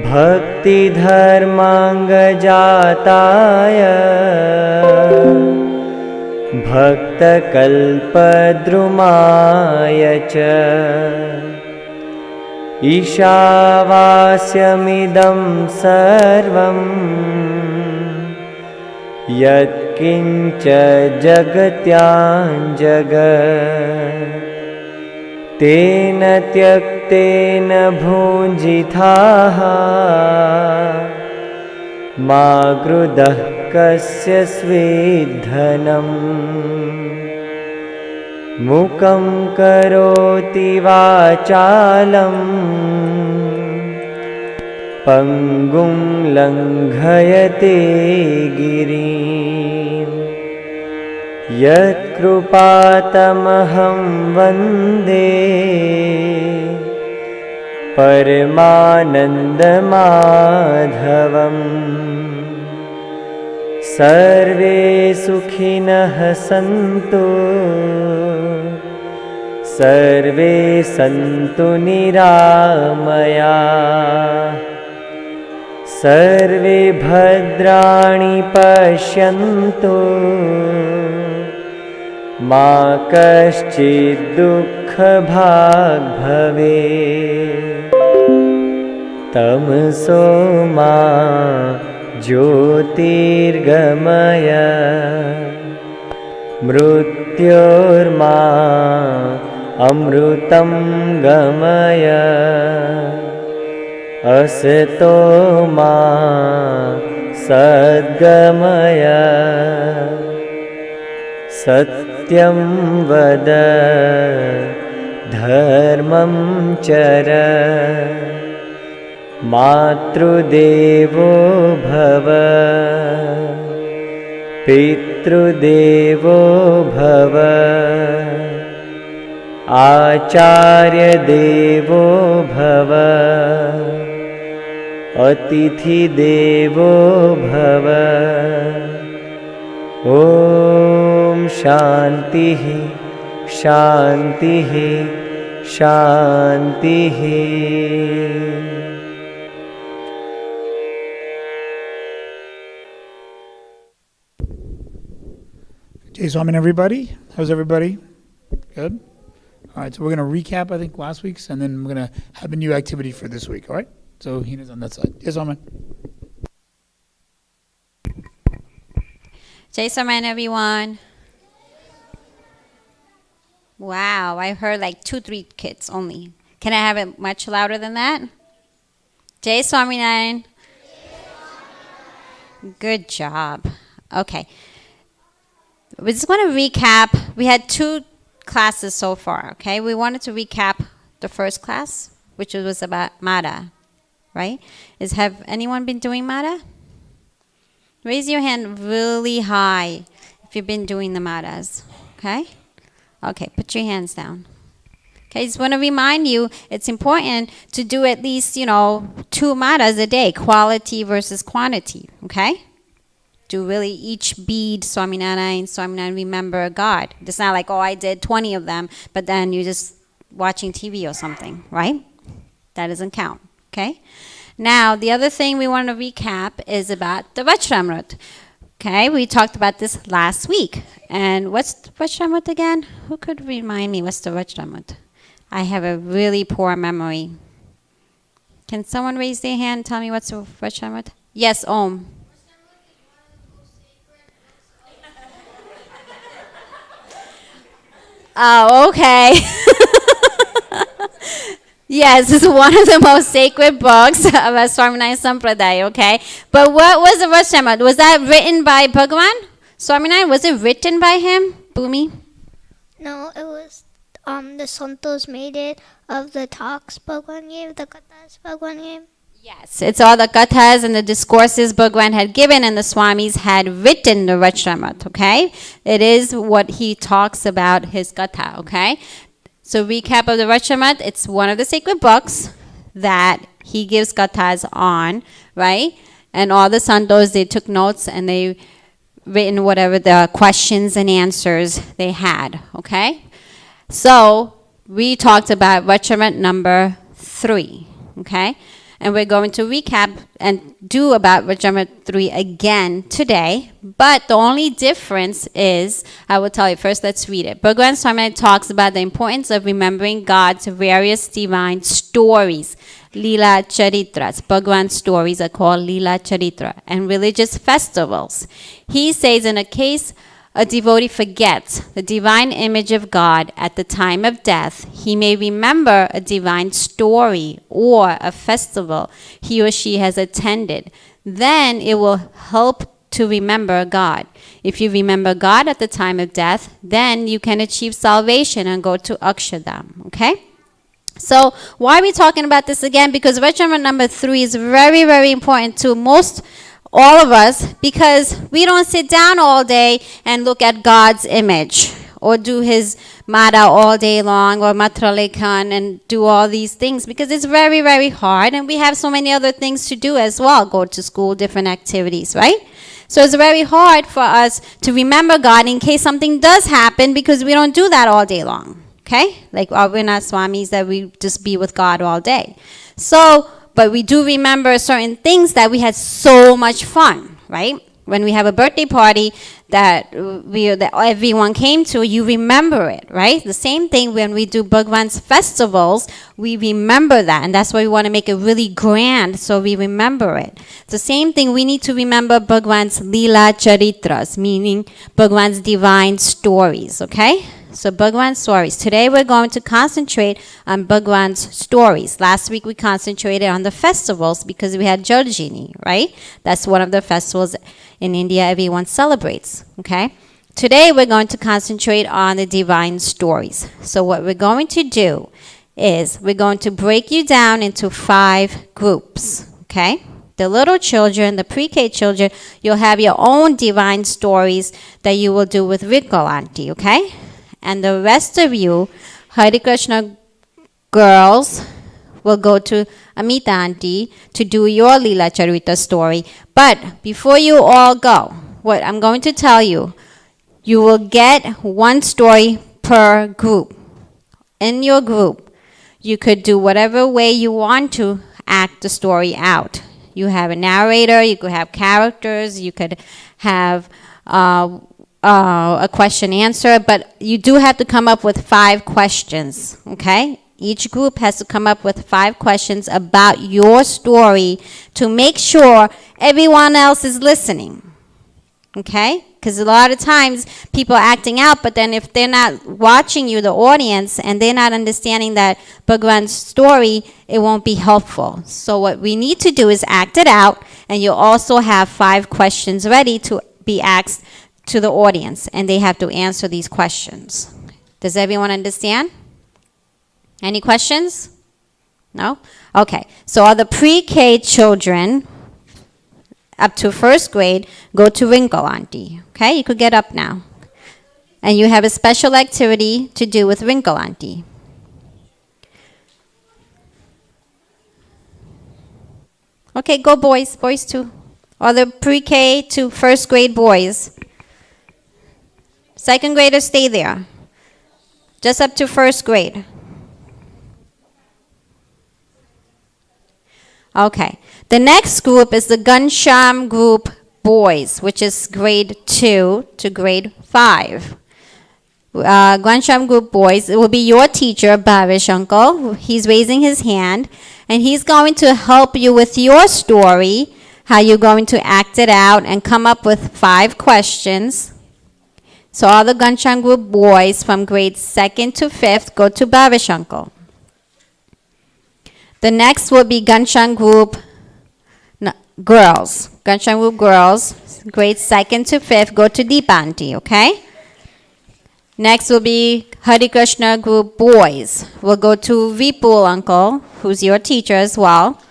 भक्ति धर्मांगजाताय भक्तकल्पद्रुमाय च ईशावास्यमिदं सर्वं यत्किञ्च जगत्यां जगत् तेन त्यक्तेन भुञ्जिताः मा गृधः कस्य स्वेद्धनम् मुखं करोति वाचालं पङ्गुं लङ्घयते गिरिं यत्कृपातमहं वन्दे परमानन्दमाधवम् सर्वे सुखिनः सन्तु सर्वे सन्तु निरामयाः सर्वे भद्राणि पश्यन्तु मा कश्चित् दुःखभाग् भवेत् तमसो मा ज्योतिर्गमय मृत्योर्मा अमृतं गमय असतो मा सद्गमय सत्यं वद धर्मं चर मातृदेवो भव पितृदेवो भव आचार्यदेवो भव अतिथिदेवो भव ॐ शान्तिः शान्तिः शान्तिः। Jai Swamin, everybody. How's everybody? Good? All right, so we're going to recap, I think, last week's, and then we're going to have a new activity for this week, all right? So Hina's on that side. Jai Swamin. Jai Swamin, everyone. Wow, I heard like 2-3 kids only. Can I have it much louder than that? Jai Swaminarayan. Good job. Okay. We just want to recap. We had 2 classes so far, okay? We wanted to recap the first class, which was about Mara, right? Have anyone been doing Mara? Raise your hand really high if you've been doing the Maras, okay? Okay, put your hands down. Okay, just want to remind you, it's important to do at least, 2 Maras a day, quality versus quantity, okay? To really each bead, Swaminarayan, remember God. It's not like, I did 20 of them, but then you're just watching TV or something, right? That doesn't count, okay? Now, the other thing we want to recap is about the Vajramrut. Okay, we talked about this last week. And what's the Vajramrut again? Who could remind me what's the Vajramrut? I have a really poor memory. Can someone raise their hand and tell me what's the Vajramrut? Yes, Om. Oh, okay. Yes, it's one of the most sacred books of a Swaminarayan Sampradaya, okay? But what was the Vajramrut? Was that written by Bhagavan? Swaminarayan, was it written by him? Bhumi? No, it was the Santos made it of the talks Bhagavan gave, the kathas Bhagavan gave. Yes, it's all the kathas and the discourses Bhagavan had given, and the Swamis had written the Vajramrut, okay? It is what he talks about his katha, okay? So recap of the Vajramrut, it's one of the sacred books that he gives kathas on, right? And all the santos, they took notes and they written whatever the questions and answers they had, okay? So we talked about Vajramrut number 3, okay? And we're going to recap and do about Rajama 3 again today. But the only difference is, I will tell you, first let's read it. Bhagavan Swaminarayan talks about the importance of remembering God's various divine stories. Leela Charitras. Bhagavan's stories are called Leela Charitra. And religious festivals. He says in a case a devotee forgets the divine image of God at the time of death, he may remember a divine story or a festival he or she has attended. Then it will help to remember God. If you remember God at the time of death, then you can achieve salvation and go to Akshardham. Okay? So why are we talking about this again? Because Vajrayana number 3 is very, very important to all of us, because we don't sit down all day and look at God's image or do his Mada all day long or Matralekan and do all these things, because it's very, very hard, and we have so many other things to do as well, go to school, different activities, right? So it's very hard for us to remember God in case something does happen, because we don't do that all day long, okay? Like we're not Swamis that we just be with God all day. So but we do remember certain things that we had so much fun, right? When we have a birthday party that everyone came to, you remember it, right? The same thing when we do Bhagwan's festivals, we remember that. And that's why we want to make it really grand, so we remember it. The same thing, we need to remember Bhagwan's Leela Charitras, meaning Bhagwan's divine stories, okay? So Bhagwan's stories. Today we're going to concentrate on Bhagwan's stories. Last week we concentrated on the festivals because we had Jarjini, right? That's one of the festivals in India everyone celebrates, okay? Today we're going to concentrate on the divine stories. So what we're going to do is we're going to break you down into 5 groups, okay? The little children, the pre-K children, you'll have your own divine stories that you will do with Rikko Auntie, okay? And the rest of you, Hare Krishna girls, will go to Amita Auntie to do your Leela Charita story. But before you all go, what I'm going to tell you, you will get 1 story per group. In your group, you could do whatever way you want to act the story out. You have a narrator, you could have characters, you could have a question answer, but you do have to come up with 5 questions, okay? Each group has to come up with 5 questions about your story to make sure everyone else is listening, okay? Because a lot of times people are acting out, but then if they're not watching you, the audience, and they're not understanding that Bhagwan's story, it won't be helpful. So what we need to do is act it out, and you'll also have 5 questions ready to be asked to the audience, and they have to answer these questions. Does everyone understand? Any questions? No? Okay. So all the pre-K children up to 1st grade go to Rinko Auntie. Okay? You could get up now. And you have a special activity to do with Rinko Auntie. Okay, go boys. Boys too. All the pre-K to 1st grade boys. 2nd graders, stay there. Just up to 1st grade. Okay. The next group is the Gansham group boys, which is grade 2 to grade 5. Gansham group boys, it will be your teacher, Bhavish Uncle. He's raising his hand, and he's going to help you with your story, how you're going to act it out, and come up with 5 questions. So all the Gansham group boys from grades 2nd to 5th go to Bhavish Uncle. The next will be Gansham group girls. Gansham group girls, grades 2nd to 5th, go to Deep Auntie, okay? Next will be Hare Krishna group boys. We'll go to Vipul Uncle, who's your teacher as well.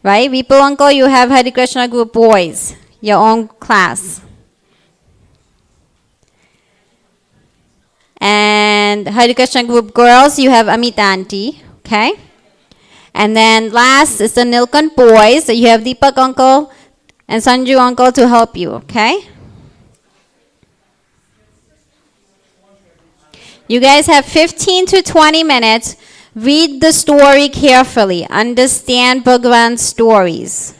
Right? Vipul Uncle, you have Hare Krishna group boys, your own class. And Hare Krishna group girls, you have Amita Auntie, okay? And then last is the Nilkant boys. So you have Deepak Uncle and Sanju Uncle to help you, okay? You guys have 15 to 20 minutes Read the story carefully. Understand Bhagwan's stories.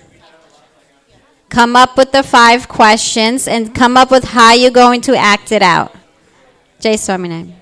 Come up with the 5 questions and come up with how you're going to act it out. Jai Swaminarayan.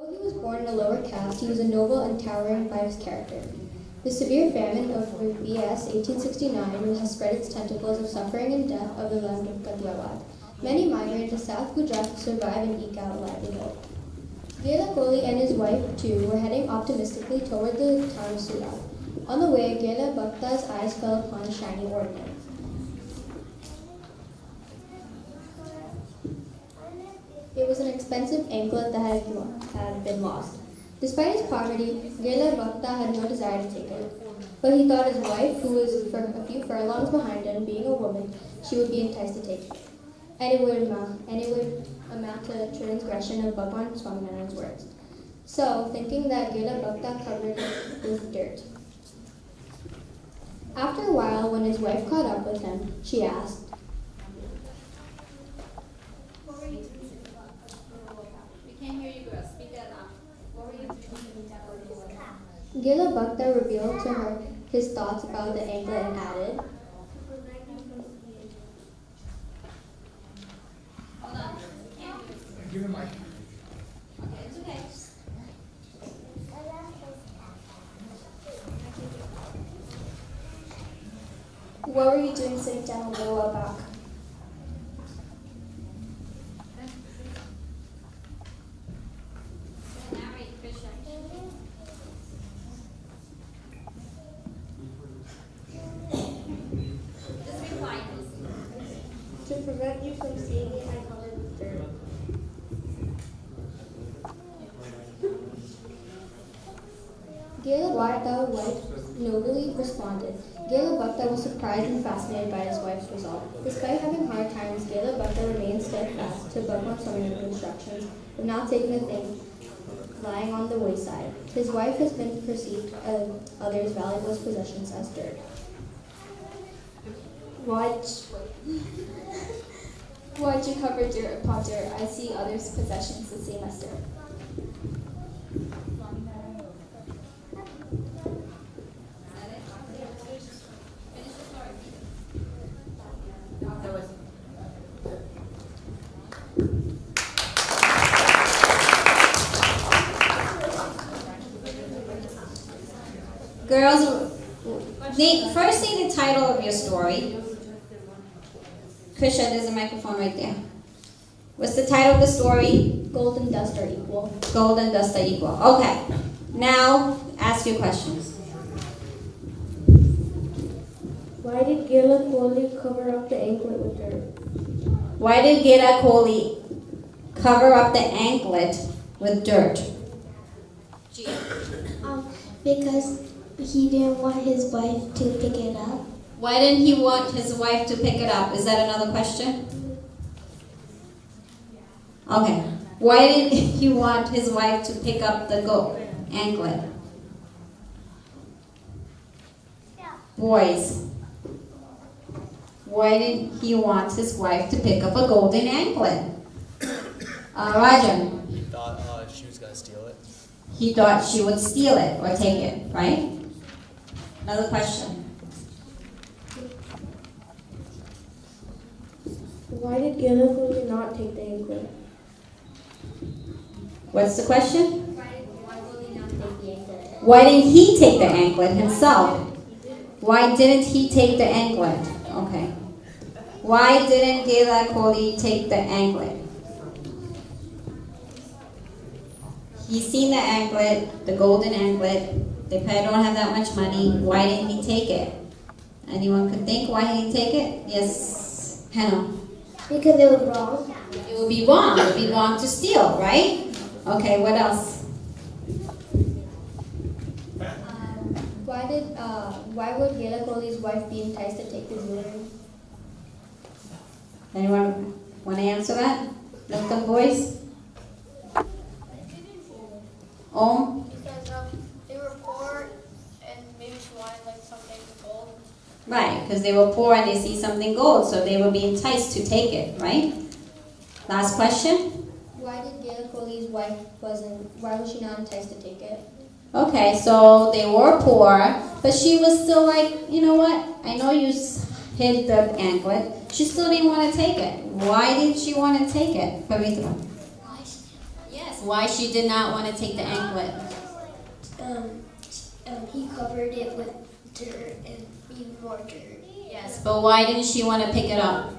Though he was born in a lower caste, he was a noble and towering by his character. The severe famine of BS 1869 has spread its tentacles of suffering and death of the land of Kathiawad. Many migrated to South Gujarat to survive and eke out a livelihood. Gela Kohli and his wife, too, were heading optimistically toward the town of Surat. On the way, Gela Bhakta's eyes fell upon a shiny ordnance. It was an expensive anklet that had been lost. Despite his poverty, Gela Bhakta had no desire to take it. But he thought his wife, who was a few furlongs behind him, being a woman, she would be enticed to take it. And it would amount to a transgression of Bhagwan Swaminarayan's words. So, thinking that Gela Bhakta covered it with dirt. After a while, when his wife caught up with him, she asked, Gela Bhakta revealed to her his thoughts about the anklet and added, What were you doing sitting down a little while back? To prevent you from seeing it, I covered with dirt. Gela Bhakta's wife nobly responded. Gela Bhakta was surprised and fascinated by his wife's resolve. Despite having hard times, Gela Bhakta remained steadfast to Bhagwan Swaminarayan's instructions of not taking a thing lying on the wayside. His wife has been perceived as others' valuable possessions as dirt. Why'd you cover dirt upon dirt? I see others' possessions the same as dirt. Girls, first say the title of your story. Krisha, there's a microphone right there. What's the title of the story? Gold and dust are equal. Gold and dust are equal. Okay. Now, ask your questions. Why did Gela Kohli cover up the anklet with dirt? Why did Gela Kohli cover up the anklet with dirt? Because he didn't want his wife to pick it up. Why didn't he want his wife to pick it up? Is that another question? Okay. Why didn't he want his wife to pick up the anklet? Boys. Why didn't he want his wife to pick up a golden anklet? Rajan. He thought she was going to steal it. He thought she would steal it or take it, right? Another question. Why did Gela Kohli not take the anklet? What's the question? Why did he not take the anklet? Why didn't he take the anklet himself? Why didn't he take the anklet? Okay. Why didn't Gela Kohli take the anklet? He's seen the anklet, the golden anklet. They probably don't have that much money. Why didn't he take it? Anyone could think why he didn't take it? Yes, Hannah. Because it was wrong. It would be wrong. It would be wrong to steal, right? Okay, what else? Why would Gela Kohli's wife be enticed to take the jewelry? Anyone want to answer that? Lift up voice. Om? Because they were poor and maybe she wanted like something gold. Right, because they were poor and they see something gold, so they would be enticed to take it, right? Last question? Why did Gela Kohli's wife why was she not enticed to take it? Okay, so they were poor, but she was still like, you know what? I know you hid the anklet. She still didn't want to take it. Why didn't she want to take it, Pavitra? Yes, Why she did not want to take the anklet? He covered it with dirt and even more dirt. Yes, but why didn't she want to pick it up?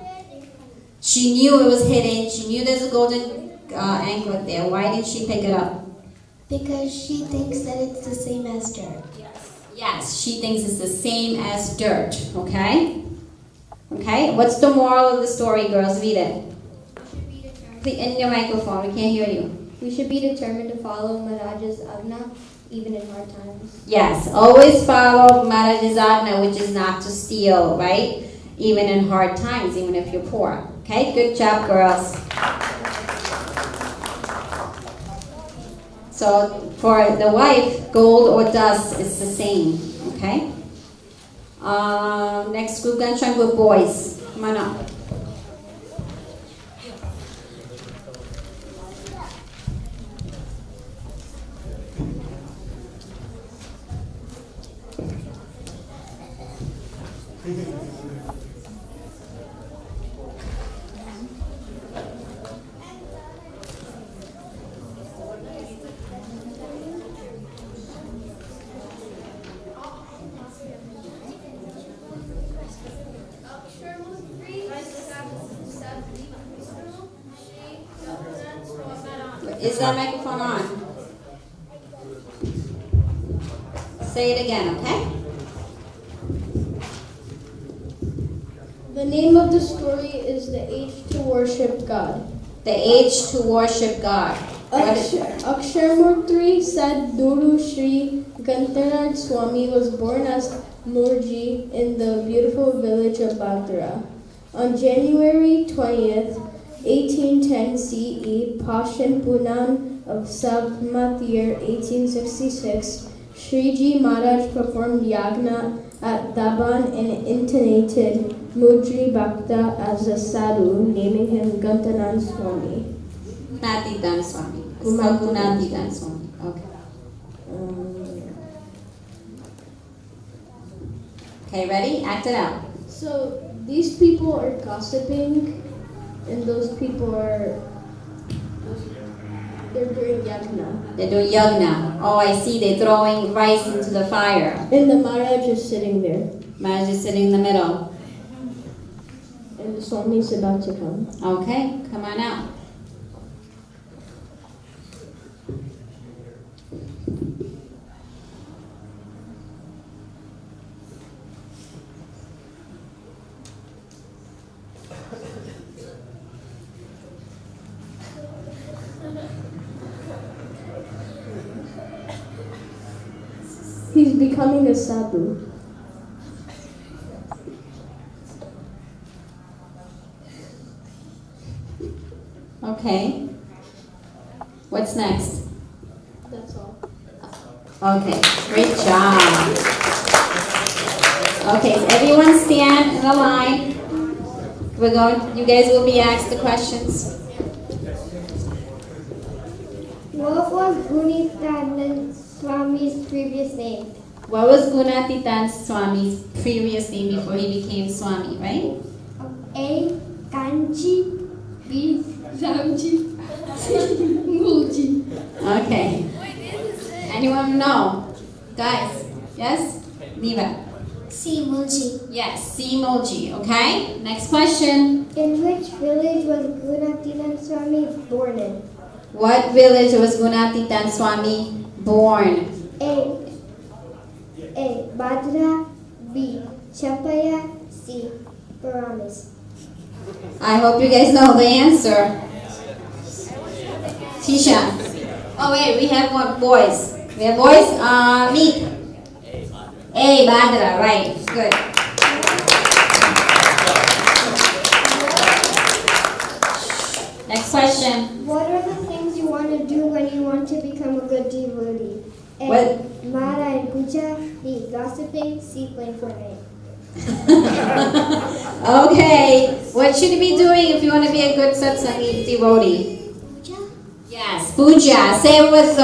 She knew it was hidden. She knew there's a golden anklet there. Why didn't she pick it up? Because she thinks that it's the same as dirt. Yes, she thinks it's the same as dirt. Okay? Okay? What's the moral of the story, girls? Read it. Please, in your microphone. We can't hear you. We should be determined to follow Maharaj's Agna even in hard times. Yes, always follow Maharaj's Agna, which is not to steal, right? Even in hard times, even if you're poor. Okay, good job, girls. So for the wife, gold or dust is the same. Okay. Next group, gonna try with boys. Come on up. Is that microphone on? Say it again, okay? The name of the story is The Age to Worship God. The age to worship God. Aksharmurti said Guru Shree Gantanath Swami was born as Murji in the beautiful village of Bagdara. On January 20th, 1810 CE, Pashan Punan of Samvat year 1866, Shriji Maharaj performed yagna at Daban and intonated Mudri Bhakta as a sadhu, naming him Gantanand Swami. Gunatidan Swami. It's called Gunatidan Swami. Okay. Okay, ready? Act it out. So these people are gossiping, and those people are they're doing yagna. They're doing yagna. Oh, I see. They're throwing rice into the fire. And the Maharaj is sitting there, Maharaj is sitting in the middle. and the Swami is about to come. Okay, come on out. He's becoming a sadhu. Okay. What's next? That's all. Okay, great job. Okay, so everyone stand in a line. You guys will be asked the questions. What was Gunatidan Swami's previous name? What was Gunatidan Swami's previous name before he became Swami, right? A. Kanchi, B. Ramji, C. Mulji. Okay. Anyone know? Guys, yes? Neva. C. Mulji. Yes, C. Moji, okay? Next question. In which village was Gunatidan Swami born in? What village was Gunatidan Swami born? A. Badra, B. Champaya, C. Paramis. I hope you guys know the answer. Tisha. Oh wait, we have one boys. We have boys? Me. A. Badra, right. Good. Next question. What are the things you want to do when you want to become a good devotee? A. What? Mara and puja, B. Gossiping, C. Playing Fortnite. Okay. What should you be doing if you want to be a good satsangi devotee? Puja? Yes, puja. Say it with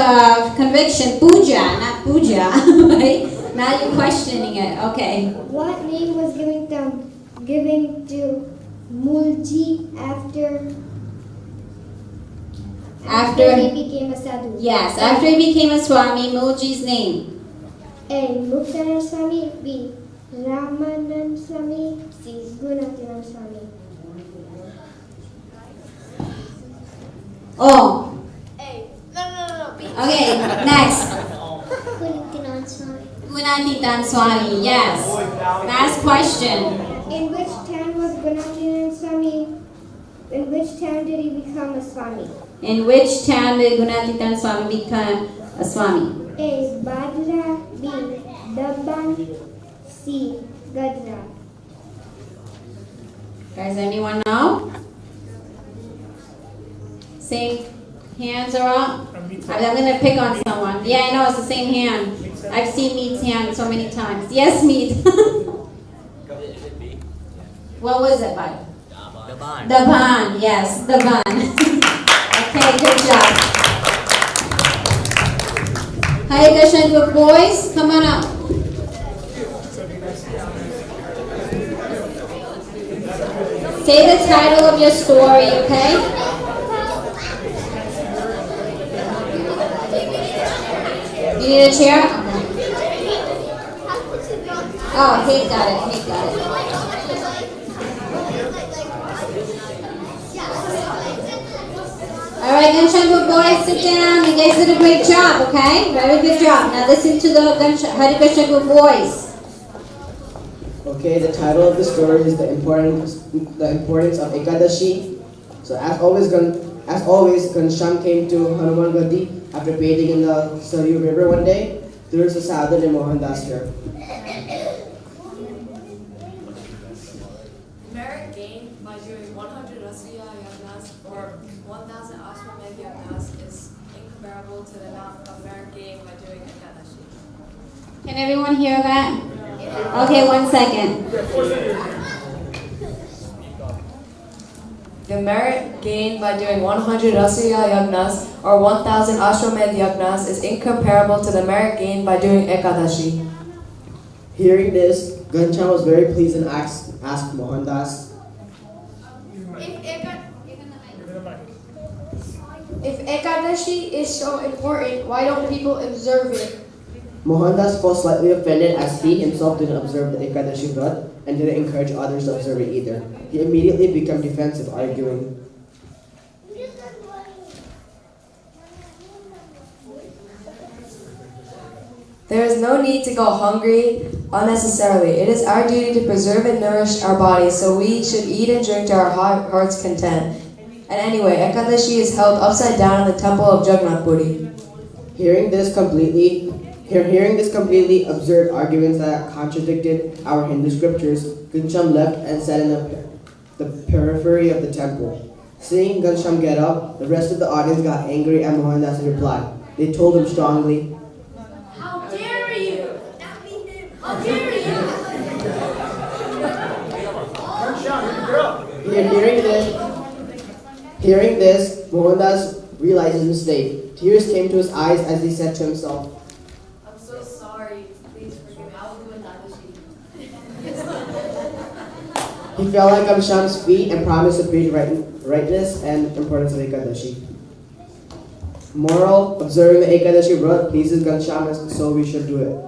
conviction. Puja, not puja. Right? Now you're questioning it. Okay. What name was given to Mulji after After he became a sadhu. Yes, after he became a Swami, Moji's name. A. Muktanand Swami. B. Ramanand Swami. C. Gunatinath Swami. Oh, A. No. B. okay, next. Gunatinath Swami. Gunatitan Swami, yes. Last question. In which town was Gunatinath Swami? In which town did he become a Swami? In which town did Gunatitan Swami become a Swami? A. Badla. B. Dabban. C. Gadra. Does anyone know? Same hands are up? I'm going to pick on someone. Yeah, I know, it's the same hand. I've seen Meet's hand so many times. Yes, Meet. What was it, bud? Daban, yes, Daban. Okay, good job. Hare Krishna group boys, come on up. Say the title of your story, okay? You need a chair? Oh, he got it. All right, Ganshan group boys, sit down. You guys did a great job, okay? Very good job. Now listen to the Hare Krishna group boys. Okay, the title of the story is the importance of Ekadashi. So as always, Ghanshyam came to Hanuman Gadi after bathing in the Saryu River one day. There was a sadhu named Mohandas here. Merit gained by doing 100 Rasiya Yagnas or 1,000 Ashwamedh Yagnas is incomparable to the amount of merit gained by doing Ekadashi. Can everyone hear that? Okay, 1 second. The merit gained by doing 100 Rasiya Yagnas or 1,000 Ashwamedh Yagnas is incomparable to the merit gained by doing Ekadashi. Hearing this, Ghanshyam was very pleased and asked Mohandas, If Ekadashi is so important, why don't people observe it? Mohandas felt slightly offended as he himself didn't observe the Ekadashi Vrat and didn't encourage others to observe it either. He immediately became defensive, arguing, There is no need to go hungry unnecessarily. It is our duty to preserve and nourish our bodies, so we should eat and drink to our heart's content. And anyway, Ekadashi is held upside down in the temple of Jagannath Puri. Hearing this completely absurd arguments that contradicted our Hindu scriptures, Ghanshyam left and sat in the periphery of the temple. Seeing Ghanshyam get up, the rest of the audience got angry at Mohandas and replied. They told him strongly, How dare you! How dare you! Hearing this, Mohandas realized his mistake. Tears came to his eyes as he said to himself, I'm so sorry. Please forgive me. I will do Ekadashi. He fell at Ghanshyam's feet and promised to preach rightness and importance of Ekadashi. Moral, observing the Ekadashi Vrat pleases Ghanshyam, and so we should do it.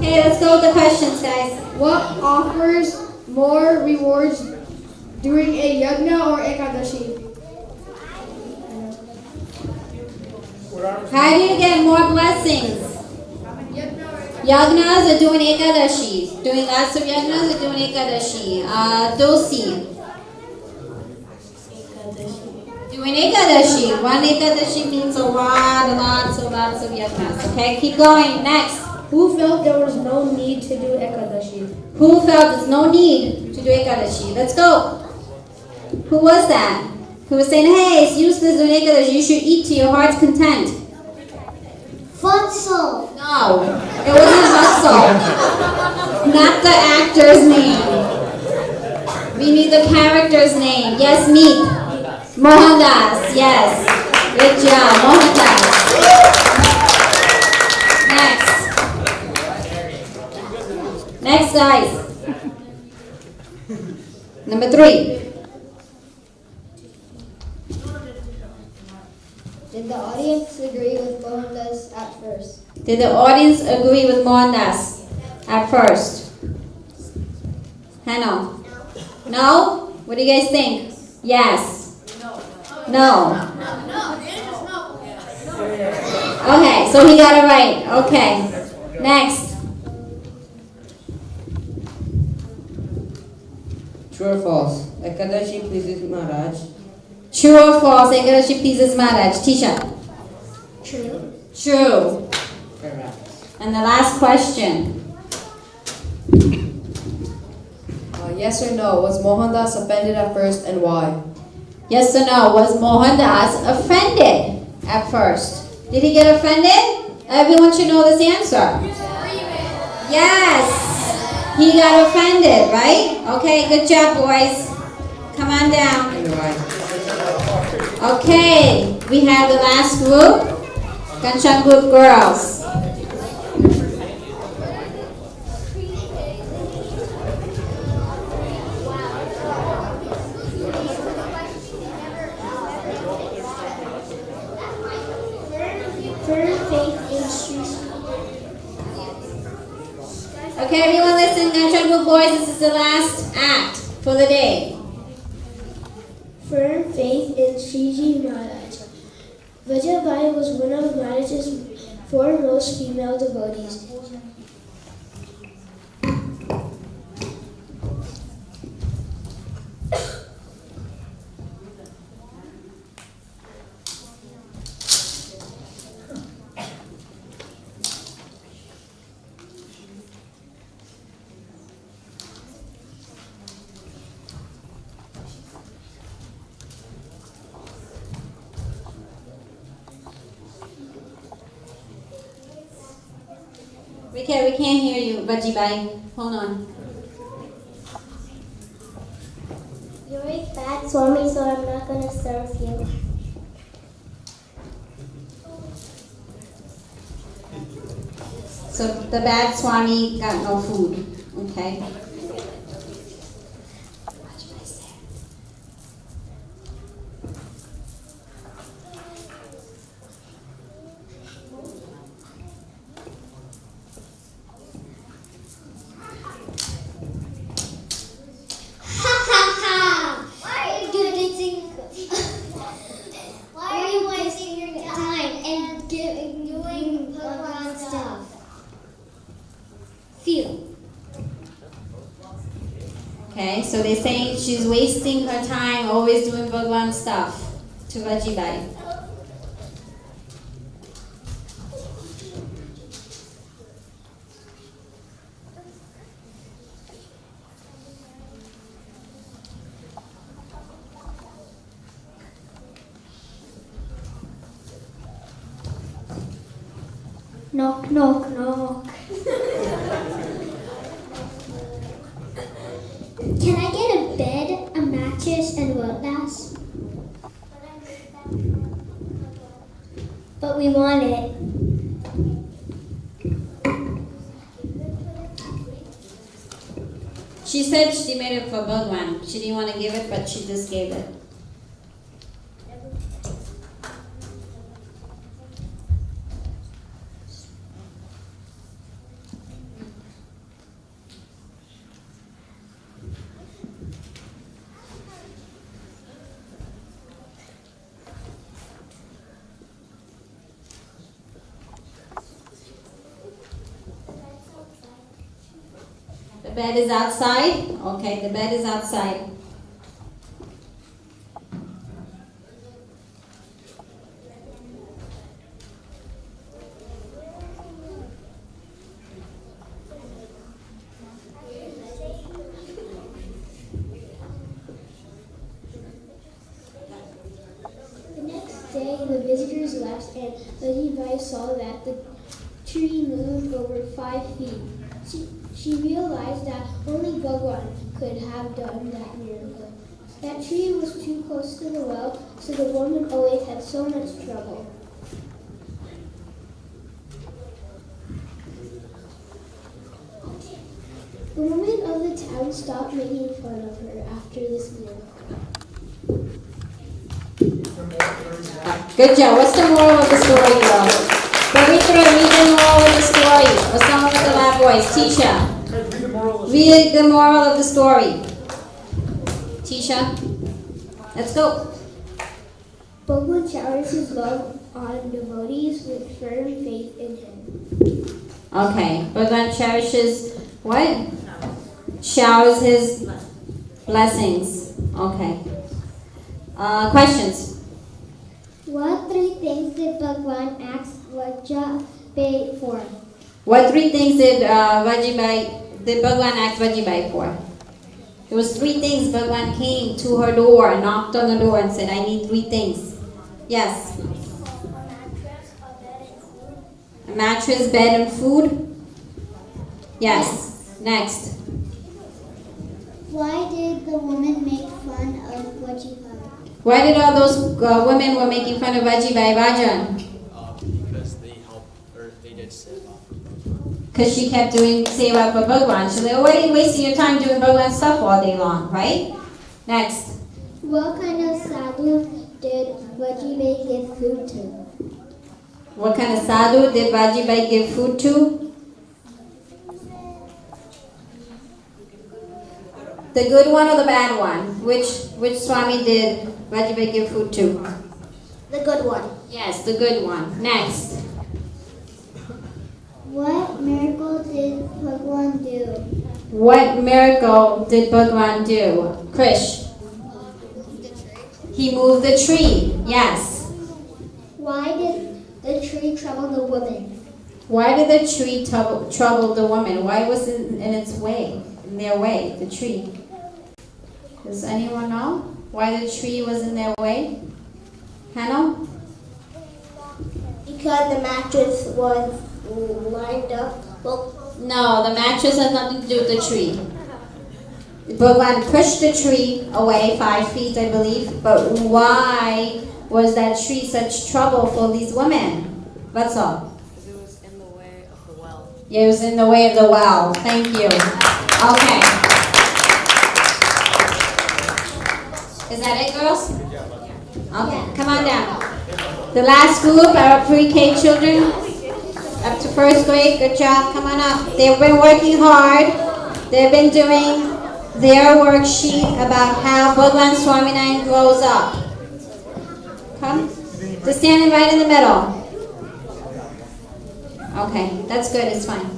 Okay, let's go with the questions, guys. What offers more rewards during a yagna or ekadashi? How do you get more blessings? Yagnas or doing Ekadashi? Doing lots of yagnas or doing Ekadashi? Dosi. Doing Ekadashi. One Ekadashi means lots of yagnas. Okay, keep going. Next. Who felt there was no need to do ekadashi? Who felt there's no need to do Ekadashi? Let's go. Who was that? Who was saying, hey, it's useless doing Ekadashi. You should eat to your heart's content. Futsal. No, it wasn't Hustle. Not the actor's name. We need the character's name. Yes, meet. Mohandas. Yes. Good job. Mohandas. Next. Next, guys. Number 3. Did the audience agree with Mohandas at first? Did the audience agree with Mohandas at first? Hannah? No? What do you guys think? Yes? No? Okay, so he got it right. Okay. Next. True or false? Ekadashi pleases Maharaj. True or false? Ekadashi pleases Maharaj. Tisha? True. True. Correct. And the last question. Yes or no? Was Mohandas offended at first, and why? Yes or no? Was Mohandas offended at first? Did he get offended? Everyone should know this answer. Yes. He got offended, right? Okay, good job, boys. Come on down. Okay, we have the last group. Kanchan group girls. Okay, everyone listen, Kanchan group boys, this is the last act for the day. Firm faith in Shree Maharaj. Vajabai was one of Maharaj's foremost female devotees. We can't hear you, Vajibai. Hold on. You're a bad Swami, so I'm not going to serve you. So the bad Swami got no food. Okay. Okay, so they're saying she's wasting her time always doing Bhagwan stuff to Vajibai. Knock, knock, knock. Can I get a bed, a mattress, and what else? But we want it. She said she made it for Bhagwan. She didn't want to give it, but she just gave it. The bed is outside? Okay, the bed is outside. The next day, the visitors left, and Vajibai saw that the tree moved over 5 feet. She realized that only Bhagwan could have done that miracle. That tree was too close to the well, so the woman always had so much trouble. The women of the town stopped making fun of her after this miracle. Good job. What's the moral of the story, girls? Read the moral of the story. What's wrong with the loud voice? Teacher. Read the moral of the story. Teacher. Let's go. Bhagwan showers his love on devotees with firm faith in him. Okay. Bhagwan cherishes what? Showers his blessings. Okay. Questions? What 3 things did Bhagwan ask Vajibai for? What 3 things did Bhagwan ask Vajibai for? There was 3 things. Bhagwan came to her door and knocked on the door and said, I need 3 things. Yes. A mattress, bed, and food? Yes. Next. Why did the woman make fun of Vajibai? Why did all those women were making fun of Vajibai, Rajan? Because they helped, or they did seva. Because she kept doing seva for Bhagwan. She's like, why are you wasting your time doing Bhagwan stuff all day long, right? Next. What kind of sadhu did Vajibai give food to? What kind of sadhu did Vajibai give food to? The good one or the bad one? Which Swami did Vajibai give food to? The good one. Yes, the good one. Next. What miracle did Bhagwan do? What miracle did Bhagwan do? Krish. He moved the tree. Yes. Why did the tree trouble the woman? Why did the tree trouble the woman? Why was it in its way, in their way, the tree? Does anyone know why the tree was in their way? Hannah? Because the mattress was lined up. No, the mattress has nothing to do with the tree. Bhagwan pushed the tree away 5 feet, I believe. But why was that tree such trouble for these women? That's all. Because it was in the way of the well. Yeah, it was in the way of the well. Thank you. Okay. Is that it, girls? Okay, come on down. The last group are pre-K children up to 1st grade. Good job. Come on up. They've been working hard. They've been doing their worksheet about how Bhagwan Swaminarayan grows up. Come. Just standing right in the middle. Okay, that's good. It's fine.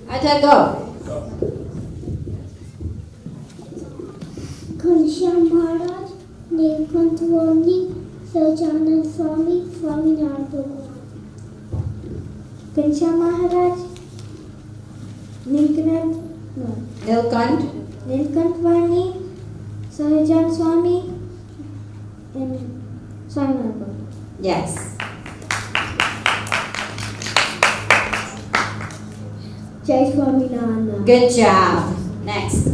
Acha, go. Ghanshyam Maharaj, Nilkantwani, Sajanand Swami, Swaminarayan. Ghanshyam Maharaj, Nilkantvani, Sahajan Swami, and Swaminarayan. Yes. Jai Swaminarayan. Good job. Next.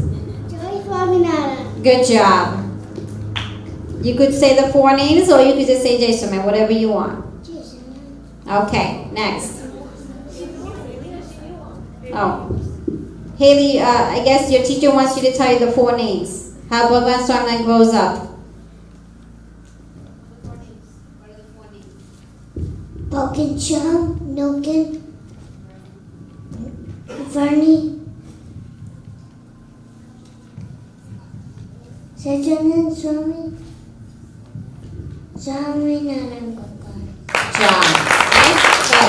Jai Swaminarayan. Good job. You could say the 4 names or you could just say Jai Swaminarayan, whatever you want. Okay, next. Oh. Haley, I guess your teacher wants you to tell you the 4 names. How Bhagwan Swaminarayan grows up. Balkancham, Nilkan, Varni, Sajanand Swami, Swaminarayan. Job. Okay? Go.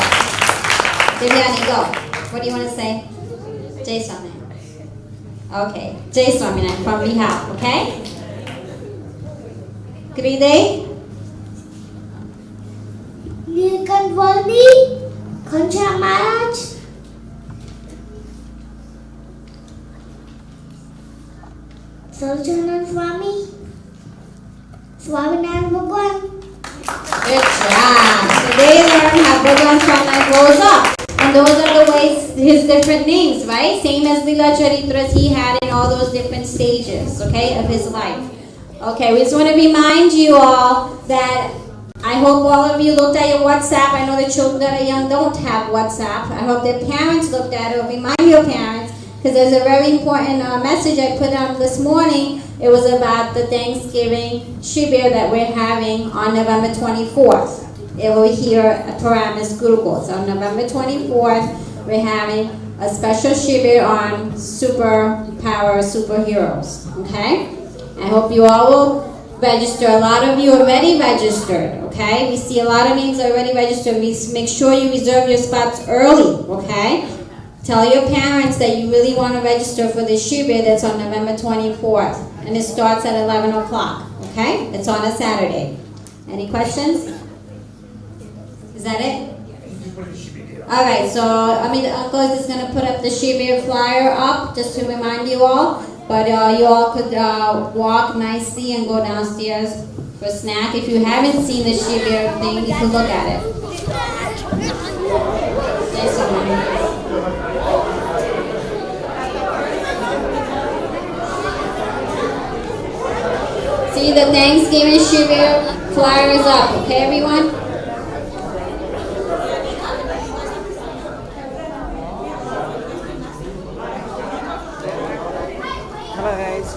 Viviani, go. What do you want to say? Jai Swaminarayan. Okay. Jai Swaminarayan from Bihar. Okay? Gride? Voldi, Kancha Maharaj, Sarchanan Swami, Swaminarayan Bhagwan. Good job. So they learn how Bhagwan Swaminarayan grows up. And those are the ways, his different names, right? Same as Lila Charitras he had in all those different stages, okay, of his life. Okay, we just want to remind you all that I hope all of you looked at your WhatsApp. I know the children that are young don't have WhatsApp. I hope their parents looked at it. Remind your parents, because there's a very important message I put out this morning. It was about the Thanksgiving Shibir that we're having on November 24th. It will be here at Paramis Gurukul. So on November 24th, we're having a special Shibir on superpower superheroes. Okay? I hope you all will register. A lot of you are already registered. Okay? We see a lot of names already registered. Make sure you reserve your spots early. Okay? Tell your parents that you really want to register for this Shibir that's on November 24th. And it starts at 11 o'clock. Okay? It's on a Saturday. Any questions? Is that it? Alright, so the uncle is just going to put up the Shibir flyer up just to remind you all. But you all could walk nicely and go downstairs for a snack. If you haven't seen the Shibir thing, you can look at it. There's someone. See, the Thanksgiving Shibir flyer is up, okay everyone? Hello guys.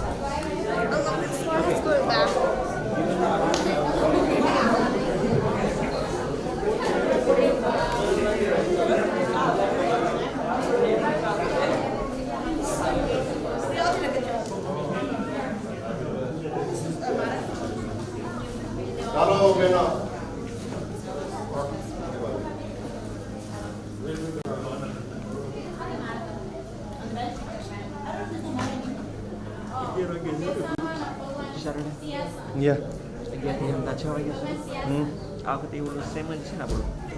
Ya. Lagi ada yang kacau lagi. Aku tiba-tiba semen sih nak bro.